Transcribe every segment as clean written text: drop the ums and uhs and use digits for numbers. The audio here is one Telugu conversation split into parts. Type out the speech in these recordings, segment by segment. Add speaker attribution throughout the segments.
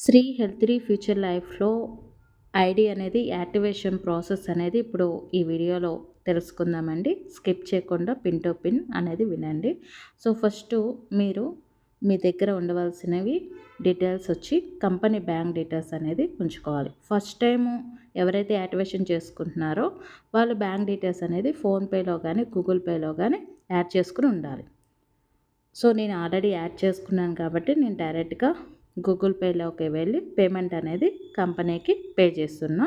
Speaker 1: శ్రీ హెల్తీ ఫ్యూచర్ లైఫ్లో ఐడి అనేది యాక్టివేషన్ ప్రాసెస్ అనేది ఇప్పుడు ఈ వీడియోలో తెలుసుకుందామండి. స్కిప్ చేయకుండా పిన్ టు పిన్ అనేది వినండి. సో ఫస్ట్ మీరు మీ దగ్గర ఉండవలసినవి డీటెయిల్స్ వచ్చి కంపెనీ బ్యాంక్ డీటెయిల్స్ అనేది ఉంచుకోవాలి. ఫస్ట్ టైము ఎవరైతే యాక్టివేషన్ చేసుకుంటున్నారో వాళ్ళు బ్యాంక్ డీటెయిల్స్ అనేది ఫోన్పేలో కానీ గూగుల్ పేలో కానీ యాడ్ చేసుకుని ఉండాలి. సో నేను ఆల్రెడీ యాడ్ చేసుకున్నాను కాబట్టి నేను డైరెక్ట్గా గూగుల్ పేలోకి వెళ్ళి పేమెంట్ అనేది కంపెనీకి పే చేస్తున్నా.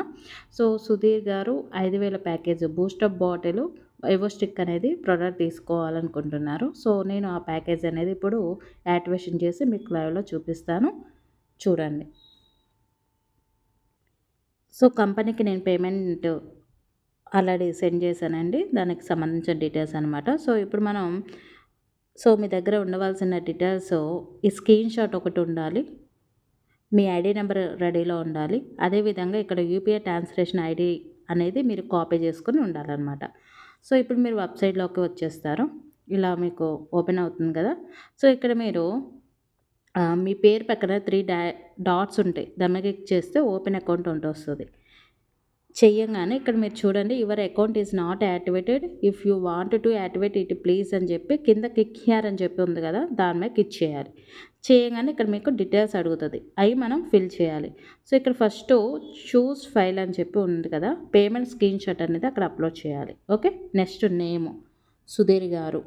Speaker 1: సో సుధీర్ గారు 5,000 package boost up bottle vivo stick అనేది ప్రోడక్ట్ తీసుకోవాలనుకుంటున్నారు. సో నేను ఆ ప్యాకేజ్ అనేది ఇప్పుడు యాక్టివేషన్ చేసి మీకు లైవ్లో చూపిస్తాను, చూడండి. సో కంపెనీకి నేను పేమెంట్ ఆల్రెడీ సెండ్ చేశానండి, దానికి సంబంధించిన డీటెయిల్స్ అనమాట. సో ఇప్పుడు మనం మీ దగ్గర ఉండవలసిన డీటెయిల్స్ ఈ స్క్రీన్ షాట్ ఒకటి ఉండాలి, మీ ఐడి నెంబర్ రెడీలో ఉండాలి. అదేవిధంగా ఇక్కడ యూపీఐ ట్రాన్సాక్షన్ ఐడి అనేది మీరు కాపీ చేసుకుని ఉండాలన్నమాట. సో ఇప్పుడు మీరు వెబ్సైట్లోకి వచ్చేస్తారు, ఇలా మీకు ఓపెన్ అవుతుంది కదా. సో ఇక్కడ మీరు మీ పేరు పక్కన 3 డాట్స్ ఉంటాయి, దాని మీద క్లిక్ చేస్తే ఓపెన్ అకౌంట్ వస్తుంది. చెయ్యంగానే ఇక్కడ మీరు చూడండి, your account is not activated, if you want to activate it please అని చెప్పి కింద క్లిక్ హియర్ అని చెప్పి ఉంది కదా, దాని మీద క్లిక్ చేయాలి. చేయగానే ఇక్కడ మీకు డీటెయిల్స్ అడుగుతుంది, అవి మనం ఫిల్ చేయాలి. సో ఇక్కడ ఫస్ట్ చూస్ ఫైల్ అని చెప్పి ఉంది కదా, పేమెంట్ స్క్రీన్ షాట్ అనేది అక్కడ అప్లోడ్ చేయాలి. ఓకే, నెక్స్ట్ నేమ్ సుధీర్ గారు.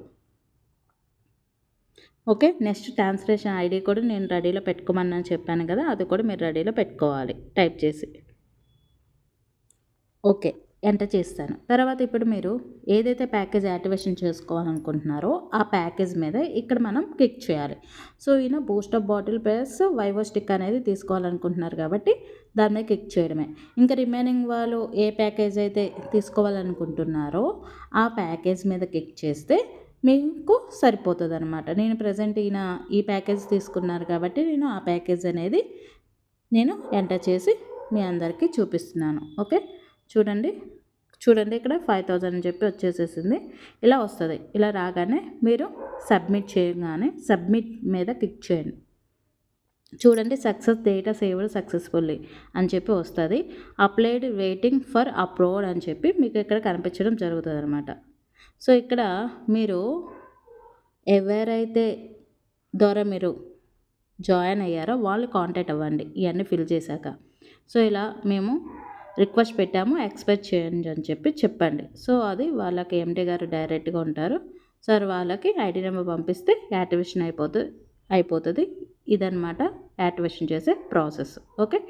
Speaker 1: ఓకే, నెక్స్ట్ ట్రాన్సాక్షన్ ఐడి కూడా నేను రెడీలో పెట్టుకోమని చెప్పాను కదా, అది కూడా మీరు రెడీలో పెట్టుకోవాలి టైప్ చేసి. ఓకే, ఎంటర్ చేస్తాను. తర్వాత ఇప్పుడు మీరు ఏదైతే ప్యాకేజ్ యాక్టివేషన్ చేసుకోవాలనుకుంటున్నారో ఆ ప్యాకేజ్ మీద ఇక్కడ మనం క్లిక్ చేయాలి. సో ఈయన boost up bottle plus vivo stick అనేది తీసుకోవాలనుకుంటున్నారు కాబట్టి దాని మీద క్లిక్ చేయడమే. ఇంకా రిమైనింగ్ వాళ్ళు ఏ ప్యాకేజ్ అయితే తీసుకోవాలనుకుంటున్నారో ఆ ప్యాకేజ్ మీద క్లిక్ చేస్తే మీకు సరిపోతుంది అనమాట. నేను ప్రజెంట్ ఈ ప్యాకేజ్ తీసుకున్నారు కాబట్టి నేను ఆ ప్యాకేజ్ అనేది ఎంటర్ చేసి మీ అందరికీ చూపిస్తున్నాను. ఓకే, చూడండి ఇక్కడ 5,000 అని చెప్పి వచ్చేసేసింది. ఇలా వస్తుంది. ఇలా రాగానే మీరు సబ్మిట్ చేయగానే సబ్మిట్ మీద క్లిక్ చేయండి. చూడండి, సక్సెస్ డేటా సేవ్డ్ సక్సెస్ఫుల్లీ అని చెప్పి వస్తుంది. అప్లైడ్ వెయిటింగ్ ఫర్ అప్లోడ్ అని చెప్పి మీకు ఇక్కడ కనిపించడం జరుగుతుంది అనమాట. సో ఇక్కడ మీరు ఎవరైతే ద్వారా మీరు జాయిన్ అయ్యారో వాళ్ళు కాంటాక్ట్ అవ్వండి ఇవన్నీ ఫిల్ చేశాక. సో ఇలా మేము రిక్వెస్ట్ పెట్టాము, ఎక్స్పెక్ట్ చేయండి అని చెప్పి చెప్పండి. సో అది వాళ్ళకి ఎండి గారు డైరెక్ట్గా ఉంటారు. సార్ వాళ్ళకి ఐడి నెంబర్ పంపిస్తే యాక్టివేషన్ అయిపోతుంది. ఇదన్నమాట యాక్టివేషన్ చేసే ప్రాసెస్. ఓకే.